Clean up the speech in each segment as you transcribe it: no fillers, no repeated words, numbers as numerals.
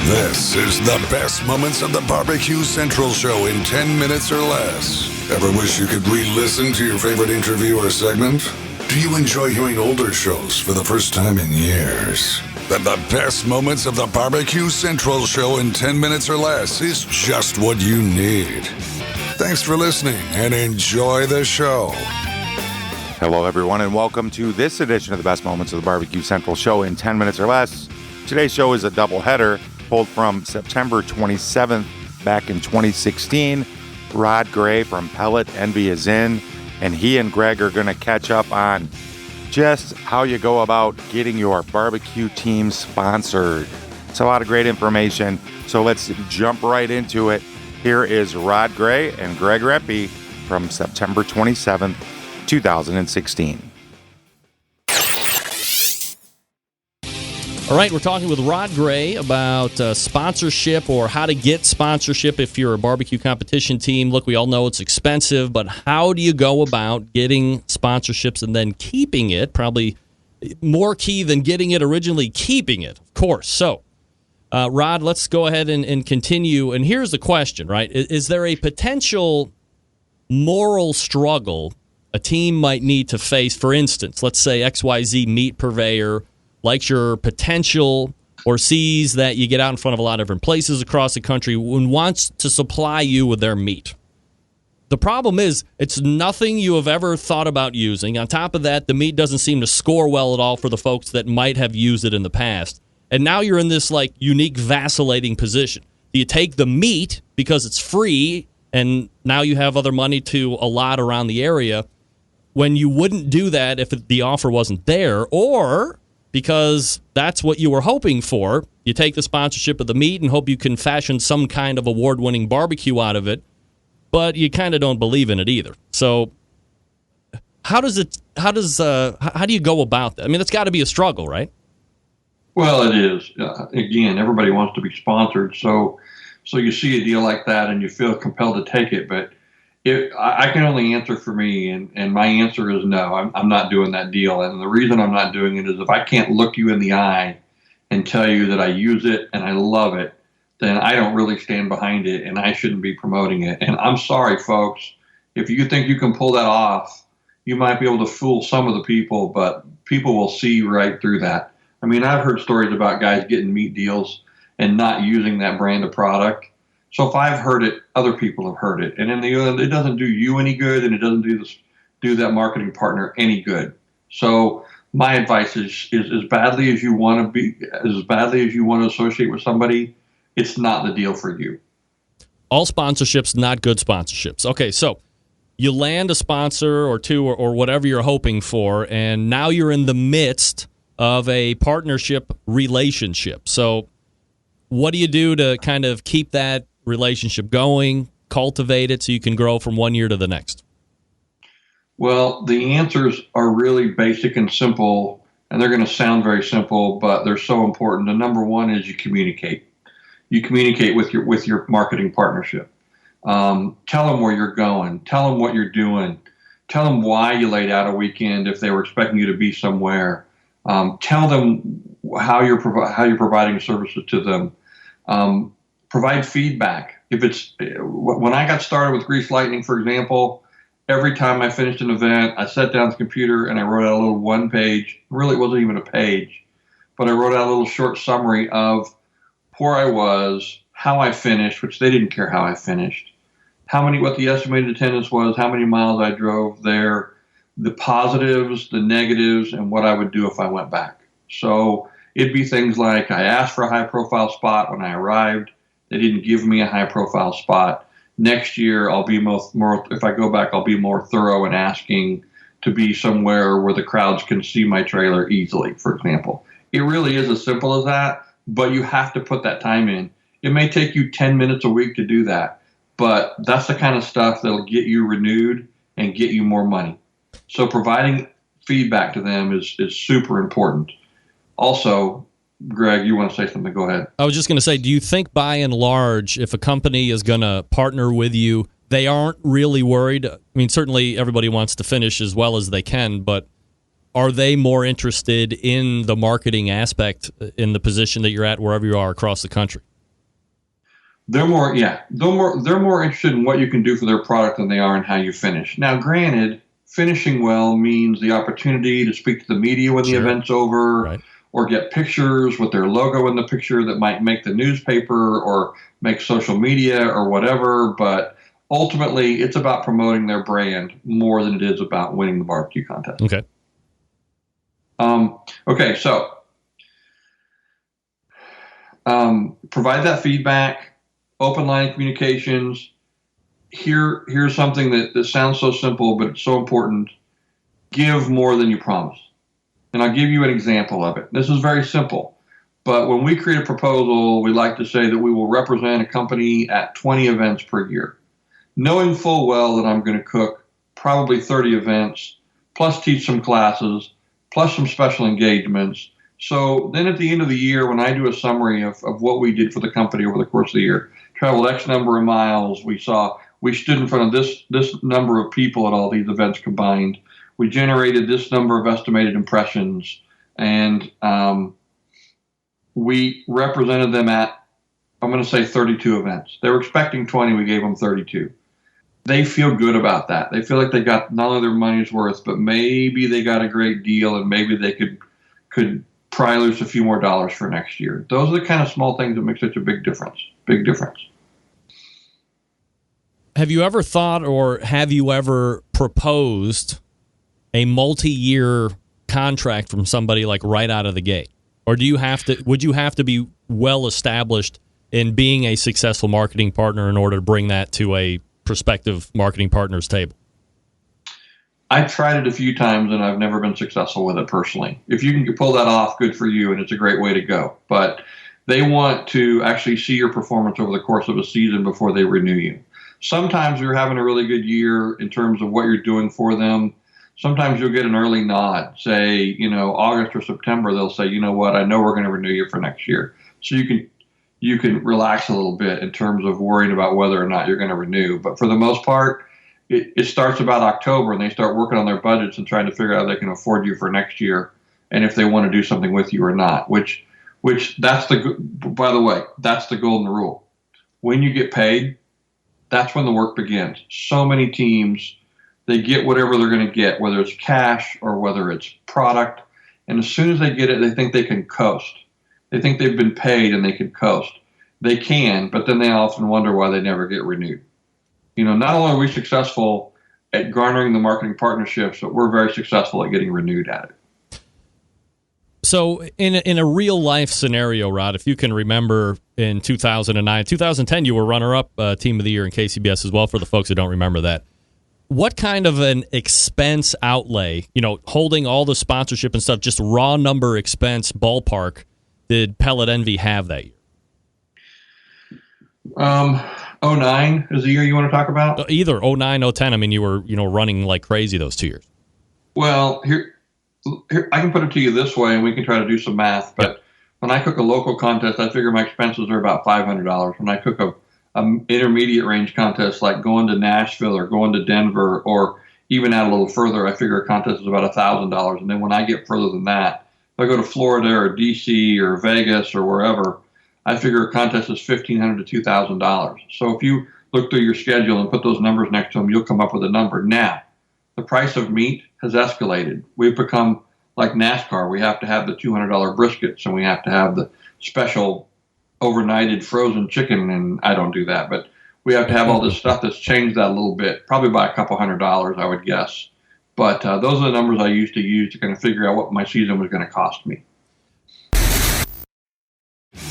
This is the best moments of the BBQ Central Show in 10 minutes or less. Ever wish you could re-listen to your favorite interview or segment? Do you enjoy hearing older shows for the first time in years? Then the best moments of the BBQ Central Show in 10 minutes or less is just what you need. Thanks for listening and enjoy the show. Hello, everyone, and welcome to this edition of the best moments of the BBQ Central Show in 10 minutes or less. Today's show is a doubleheader pulled from September 27th back in 2016. Rod Gray from Pellet Envy is in, and he and Greg are going to catch up on just how you go about getting your barbecue team sponsored. It's a lot of great information, so let's jump right into it. Here is Rod Gray and Greg Rempe from September 27th, 2016. All right, we're talking with Rod Gray about sponsorship or how to get sponsorship if you're a barbecue competition team. Look, we all know it's expensive, but how do you go about getting sponsorships and then keeping it? Probably more key than getting it originally, keeping it, of course. So, Rod, let's go ahead and continue. And here's the question, right? Is there a potential moral struggle a team might need to face? For instance, let's say XYZ meat purveyor likes your potential or sees that you get out in front of a lot of different places across the country and wants to supply you with their meat. The problem is it's nothing you have ever thought about using. On top of that, the meat doesn't seem to score well at all for the folks that might have used it in the past. And now you're in this like unique vacillating position. Do you take the meat because it's free and now you have other money to allot around the area when you wouldn't do that if the offer wasn't there? Or because that's what you were hoping for, you take the sponsorship of the meat and hope you can fashion some kind of award-winning barbecue out of it, but you kind of don't believe in it either. So how do you go about that? I mean, it's got to be a struggle, right? Well, it is. Again, everybody wants to be sponsored, so you see a deal like that and you feel compelled to take it, but I can only answer for me, and my answer is no, I'm not doing that deal. And the reason I'm not doing it is if I can't look you in the eye and tell you that I use it and I love it, then I don't really stand behind it and I shouldn't be promoting it. And I'm sorry, folks, if you think you can pull that off, you might be able to fool some of the people, but people will see right through that. I mean, I've heard stories about guys getting meat deals and not using that brand of product. So if I've heard it, other people have heard it, and in the end, it doesn't do you any good, and it doesn't do that marketing partner any good. So my advice is as badly as you want to associate with somebody, it's not the deal for you. All sponsorships, not good sponsorships. Okay, so you land a sponsor or two or whatever you're hoping for, and now you're in the midst of a partnership relationship. So what do you do to kind of keep that relationship going, cultivate it so you can grow from one year to the next? Well, the answers are really basic and simple, and they're going to sound very simple, but they're so important. The number one is you communicate. You communicate with your marketing partnership. Tell them where you're going. Tell them what you're doing. Tell them why you laid out a weekend if they were expecting you to be somewhere. Tell them how you're providing services to them. Provide feedback. If it's when I got started with Grease Lightning, for example, every time I finished an event, I sat down at the computer and I wrote out a little one page. Really, it wasn't even a page, but I wrote out a little short summary of where I was, how I finished, which they didn't care how I finished, what the estimated attendance was, how many miles I drove there, the positives, the negatives, and what I would do if I went back. So it'd be things like I asked for a high-profile spot when I arrived. They didn't give me a high-profile spot. Next year, I'll be more. If I go back, I'll be more thorough in asking to be somewhere where the crowds can see my trailer easily, for example. It really is as simple as that, but you have to put that time in. It may take you 10 minutes a week to do that, but that's the kind of stuff that'll get you renewed and get you more money. So providing feedback to them is super important. Also, Greg, you want to say something? Go ahead. I was just going to say, do you think by and large, if a company is going to partner with you, they aren't really worried? I mean, certainly everybody wants to finish as well as they can, but are they more interested in the marketing aspect in the position that you're at wherever you are across the country? they're more interested in what you can do for their product than they are in how you finish. Now, granted, finishing well means the opportunity to speak to the media when the Sure. event's over, Right. or get pictures with their logo in the picture that might make the newspaper or make social media or whatever. But ultimately, it's about promoting their brand more than it is about winning the barbecue contest. Okay. Okay, so provide that feedback, open line of communications. Here's something that sounds so simple, but it's so important. Give more than you promise. And I'll give you an example of it. This is very simple. But when we create a proposal, we like to say that we will represent a company at 20 events per year, knowing full well that I'm going to cook probably 30 events, plus teach some classes, plus some special engagements. So then at the end of the year, when I do a summary of what we did for the company over the course of the year, traveled X number of miles, we stood in front of this number of people at all these events combined, we generated this number of estimated impressions, and we represented them at, I'm going to say 32 events. They were expecting 20, we gave them 32. They feel good about that. They feel like they got not only their money's worth, but maybe they got a great deal, and maybe they could pry loose a few more dollars for next year. Those are the kind of small things that make such a big difference. Big difference. Have you ever thought, or have you ever proposed a multi-year contract from somebody like right out of the gate? Or would you have to be well established in being a successful marketing partner in order to bring that to a prospective marketing partner's table? I've tried it a few times and I've never been successful with it personally. If you can pull that off, good for you, and it's a great way to go. But they want to actually see your performance over the course of a season before they renew you. Sometimes you're having a really good year in terms of what you're doing for them. Sometimes you'll get an early nod, say, August or September, they'll say, you know what, I know we're going to renew you for next year. So you can relax a little bit in terms of worrying about whether or not you're going to renew. But for the most part, it starts about October, and they start working on their budgets and trying to figure out how they can afford you for next year, and if they want to do something with you or not. Which by the way, that's the golden rule. When you get paid, that's when the work begins. So many teams, they get whatever they're going to get, whether it's cash or whether it's product, and as soon as they get it, they think they can coast. They think they've been paid and they can coast. They can, but then they often wonder why they never get renewed. Not only are we successful at garnering the marketing partnerships, but we're very successful at getting renewed at it. So in a real life scenario, Rod, if you can remember in 2009, 2010, you were runner-up Team of the Year in KCBS as well, for the folks that don't remember that. What kind of an expense outlay, holding all the sponsorship and stuff, just raw number expense ballpark, did Pellet Envy have that year? 09 is the year you want to talk about? Either 09, 010. I mean, you were running like crazy those 2 years. Well, here I can put it to you this way, and we can try to do some math. But when I cook a local contest, I figure my expenses are about $500. When I cook a intermediate range contest like going to Nashville or going to Denver, or even out a little further, I figure a contest is about $1,000. And then when I get further than that, if I go to Florida or DC or Vegas or wherever, I figure a contest is $1,500 to $2,000. So if you look through your schedule and put those numbers next to them, you'll come up with a number. Now, the price of meat has escalated. We've become like NASCAR. We have to have the $200 briskets, and we have to have the special overnighted frozen chicken, and I don't do that, but we have to have all this stuff that's changed that a little bit, probably by a couple $100, I would guess. But those are the numbers I used to use to kind of figure out what my season was going to cost me.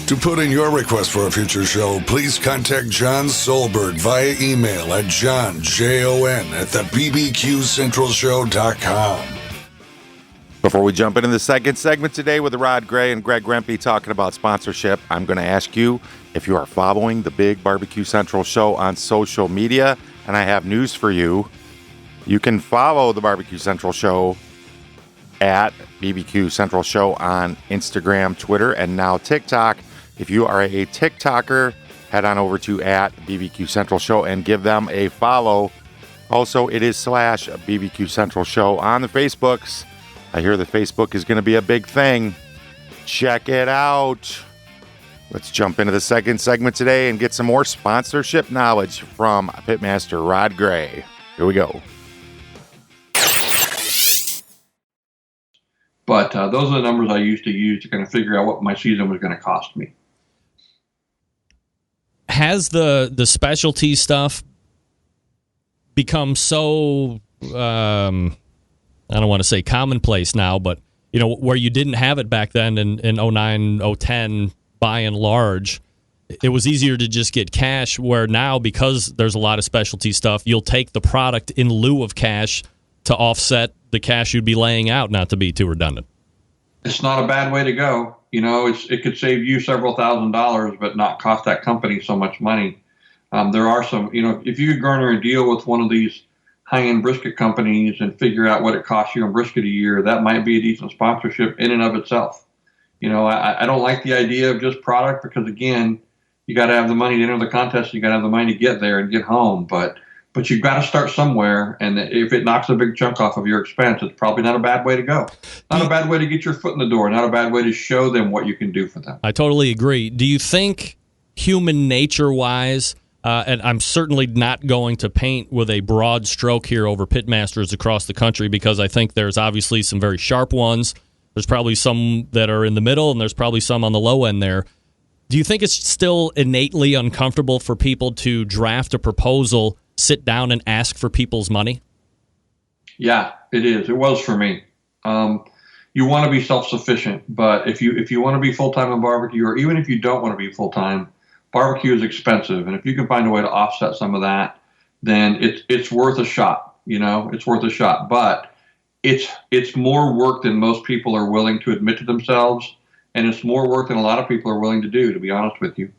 To put in your request for a future show, please contact John Solberg via email at johnjon@bbqcentralshow.com. Before we jump into the second segment today with Rod Gray and Greg Rempe talking about sponsorship, I'm going to ask you if you are following the Big Barbecue Central Show on social media, and I have news for you. You can follow the Barbecue Central Show at BBQ Central Show on Instagram, Twitter, and now TikTok. If you are a TikToker, head on over to at BBQ Central Show and give them a follow. Also, it is /BBQ Central Show on the Facebooks. I hear the Facebook is going to be a big thing. Check it out. Let's jump into the second segment today and get some more sponsorship knowledge from Pitmaster Rod Gray. Here we go. But those are the numbers I used to use to kind of figure out what my season was going to cost me. Has the specialty stuff become so, I don't want to say commonplace now, but where you didn't have it back then in 09, 010, by and large, it was easier to just get cash, where now, because there's a lot of specialty stuff, you'll take the product in lieu of cash to offset the cash you'd be laying out, not to be too redundant. It's not a bad way to go. It could save you several $1,000s, but not cost that company so much money. There are some, if you could garner a deal with one of these high-end brisket companies and figure out what it costs you in brisket a year, that might be a decent sponsorship in and of itself. I don't like the idea of just product because, again, you got to have the money to enter the contest. You got to have the money to get there and get home. But you've got to start somewhere. And if it knocks a big chunk off of your expense, it's probably not a bad way to go. Not a bad way to get your foot in the door. Not a bad way to show them what you can do for them. I totally agree. Do you think human nature-wise, and I'm certainly not going to paint with a broad stroke here over pitmasters across the country, because I think there's obviously some very sharp ones. There's probably some that are in the middle, and there's probably some on the low end there. Do you think it's still innately uncomfortable for people to draft a proposal, sit down, and ask for people's money? Yeah, it is. It was for me. You want to be self-sufficient, but if you want to be full-time in barbecue, or even if you don't want to be full-time, barbecue is expensive, and if you can find a way to offset some of that, then it's worth a shot. It's worth a shot. But it's more work than most people are willing to admit to themselves, and it's more work than a lot of people are willing to do, to be honest with you.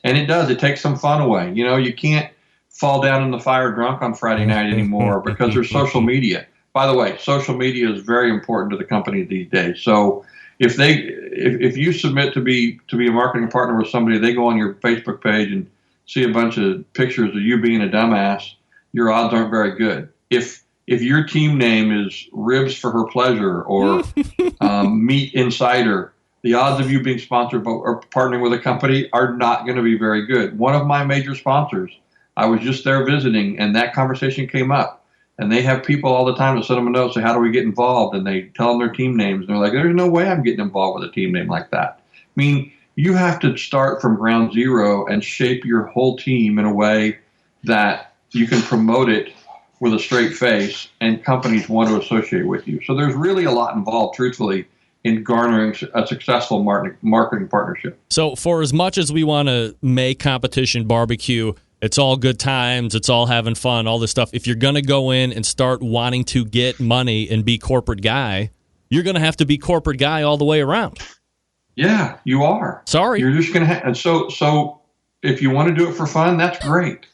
And it does. It takes some fun away. You can't fall down in the fire drunk on Friday night anymore because there's social media. By the way, social media is very important to the company these days. So if you submit to be a marketing partner with somebody, they go on your Facebook page and see a bunch of pictures of you being a dumbass, your odds aren't very good. If your team name is Ribs for Her Pleasure or Meat Insider, the odds of you being sponsored or partnering with a company are not going to be very good. One of my major sponsors, I was just there visiting, and that conversation came up. And they have people all the time that send them a note, say, how do we get involved? And they tell them their team names. And they're like, there's no way I'm getting involved with a team name like that. I mean, you have to start from ground zero and shape your whole team in a way that you can promote it with a straight face and companies want to associate with you. So there's really a lot involved, truthfully, in garnering a successful marketing partnership. So for as much as we want to make competition barbecue, it's all good times, it's all having fun, all this stuff. If you're going to go in and start wanting to get money and be corporate guy, you're going to have to be corporate guy all the way around. Yeah, you are. Sorry. You're just going to have, and so if you want to do it for fun, that's great.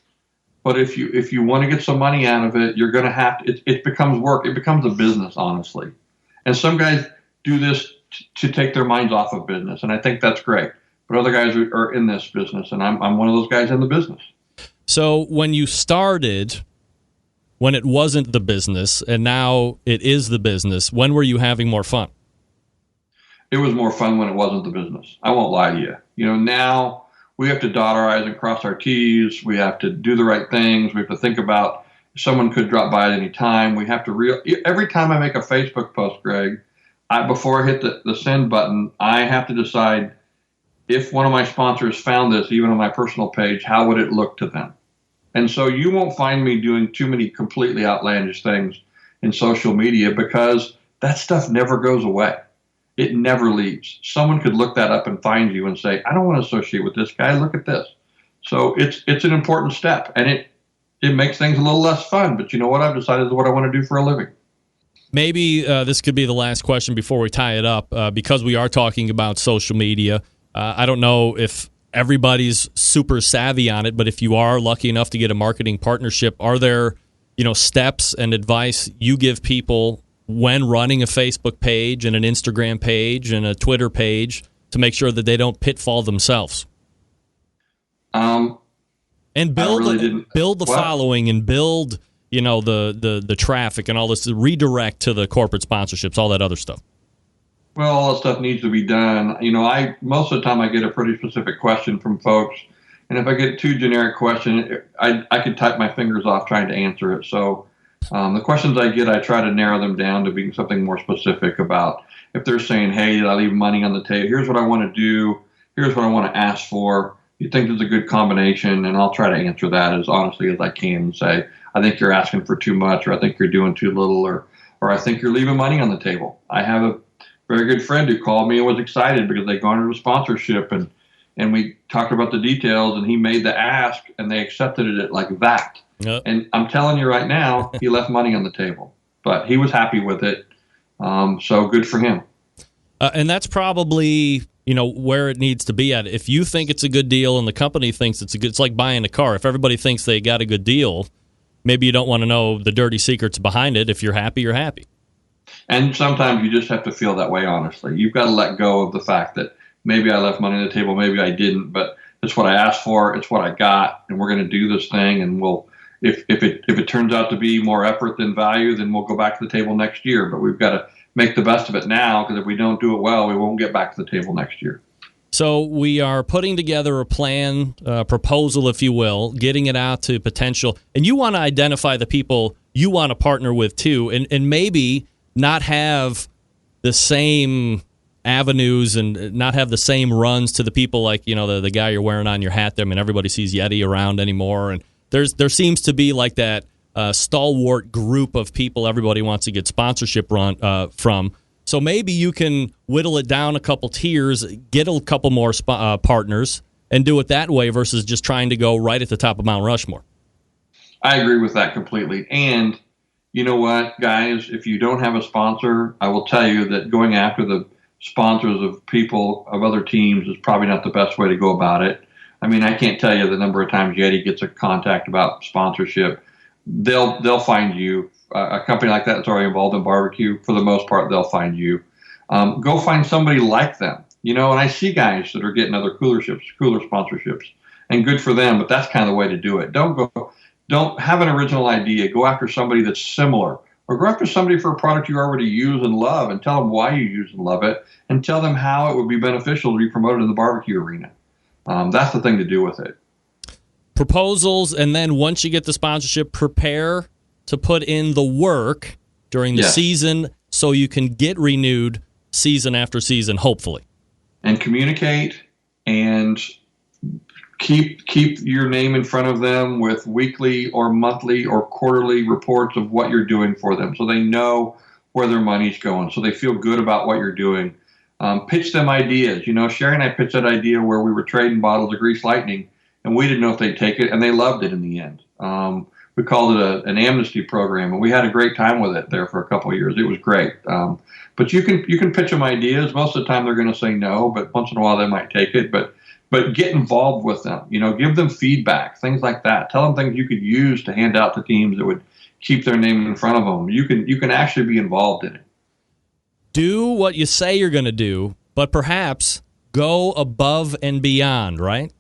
But if you want to get some money out of it, you're going to have to, it becomes work. It becomes a business, honestly. And some guys do this to take their minds off of business, and I think that's great. But other guys are in this business, and I'm one of those guys in the business. So when you started, when it wasn't the business, and now it is the business, when were you having more fun? It was more fun when it wasn't the business. I won't lie to you. Now we have to dot our I's and cross our T's. We have to do the right things. We have to think about someone could drop by at any time. We have to every time I make a Facebook post, Greg, before I hit the send button, I have to decide, if one of my sponsors found this, even on my personal page, how would it look to them? And so you won't find me doing too many completely outlandish things in social media, because that stuff never goes away. It never leaves. Someone could look that up and find you and say, I don't want to associate with this guy. Look at this. So it's an important step, and it makes things a little less fun. But you know what? I've decided what I want to do for a living. Maybe this could be the last question before we tie it up, because we are talking about social media. I don't know if everybody's super savvy on it, but if you are lucky enough to get a marketing partnership, are there, steps and advice you give people when running a Facebook page and an Instagram page and a Twitter page to make sure that they don't pitfall themselves? And build the following and build, the traffic and all this, redirect to the corporate sponsorships, all that other stuff. Well, all that stuff needs to be done. I most of the time I get a pretty specific question from folks, and if I get too generic question, I could type my fingers off trying to answer it. So the questions I get, I try to narrow them down to being something more specific about. If they're saying, "Hey, did I leave money on the table? Here's what I want to do. Here's what I want to ask for. You think there's a good combination?" And I'll try to answer that as honestly as I can and say, "I think you're asking for too much, or I think you're doing too little, or I think you're leaving money on the table." I have a very good friend who called me and was excited because they garnered a sponsorship, and we talked about the details, and he made the ask and they accepted it like that. Yep. And I'm telling you right now, he left money on the table, but he was happy with it. So good for him. And that's probably, where it needs to be at. If you think it's a good deal and the company thinks it's like buying a car. If everybody thinks they got a good deal, maybe you don't want to know the dirty secrets behind it. If you're happy, you're happy. And sometimes you just have to feel that way, honestly. You've got to let go of the fact that maybe I left money on the table, maybe I didn't, but it's what I asked for, it's what I got, and we're going to do this thing, and if it turns out to be more effort than value, then we'll go back to the table next year. But we've got to make the best of it now, because if we don't do it well, we won't get back to the table next year. So we are putting together a plan, proposal, if you will, getting it out to potential, and you want to identify the people you want to partner with too, and maybe not have the same avenues and not have the same runs to the people like, the guy you're wearing on your hat there. I mean, everybody sees Yeti around anymore. And there seems to be like that stalwart group of people everybody wants to get sponsorship from. So maybe you can whittle it down a couple tiers, get a couple more partners, and do it that way versus just trying to go right at the top of Mount Rushmore. I agree with that completely. And you know what, guys, if you don't have a sponsor, I will tell you that going after the sponsors of people of other teams is probably not the best way to go about it. I mean, I can't tell you the number of times Yeti gets a contact about sponsorship. They'll find you. A company like that that's already involved in barbecue, for the most part, they'll find you. Go find somebody like them. And I see guys that are getting other cooler sponsorships, and good for them, but that's kind of the way to do it. Don't have an original idea. Go after somebody that's similar, or go after somebody for a product you already use and love, and tell them why you use and love it, and tell them how it would be beneficial to be promoted in the barbecue arena. That's the thing to do with it. Proposals, and then once you get the sponsorship, prepare to put in the work during the season so you can get renewed season after season, hopefully. And communicate and keep your name in front of them with weekly or monthly or quarterly reports of what you're doing for them, so they know where their money's going, so they feel good about what you're doing. Pitch them ideas. Sherry and I pitched that idea where we were trading bottles of Grease Lightning, and we didn't know if they'd take it, and they loved it in the end. We called it an amnesty program, and we had a great time with it there for a couple of years. It was great. But you can pitch them ideas. Most of the time they're going to say no, but once in a while they might take it. But get involved with them. Give them feedback, things like that. Tell them things you could use to hand out to teams that would keep their name in front of them. You can actually be involved in it. Do what you say you're going to do, but perhaps go above and beyond, right?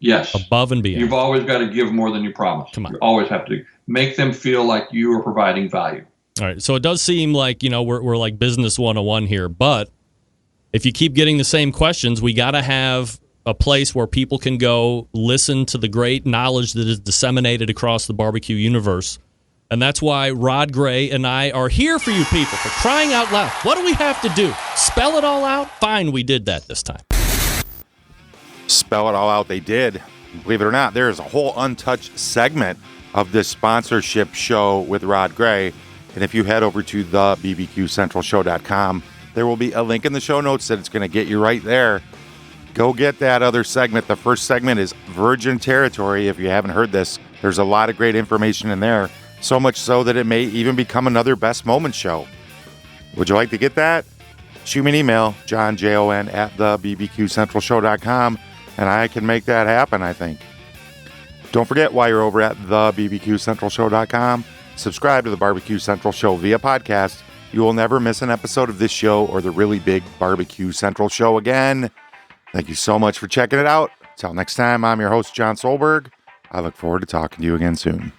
Yes. Above and beyond. You've always got to give more than you promised. Come on. You always have to make them feel like you are providing value. All right. So it does seem like, we're like business 101 here, but if you keep getting the same questions, we got to have a place where people can go listen to the great knowledge that is disseminated across the barbecue universe. And that's why Rod Gray and I are here for you people, for crying out loud. What do we have to do? Spell it all out? Fine, we did that this time. Spell it all out, they did. Believe it or not, there is a whole untouched segment of this sponsorship show with Rod Gray. And if you head over to the bbqcentralshow.com, there will be a link in the show notes that it's going to get you right there. Go get that other segment. The first segment is Virgin Territory. If you haven't heard this, there's a lot of great information in there. So much so that it may even become another Best Moments show. Would you like to get that? Shoot me an email, johnjon at the bbqcentralshow.com, and I can make that happen, I think. Don't forget, while you're over at the bbqcentralshow.com, subscribe to the Barbecue Central Show via podcast. You will never miss an episode of this show or the really big Barbecue Central Show again. Thank you so much for checking it out. Till next time, I'm your host, John Solberg. I look forward to talking to you again soon.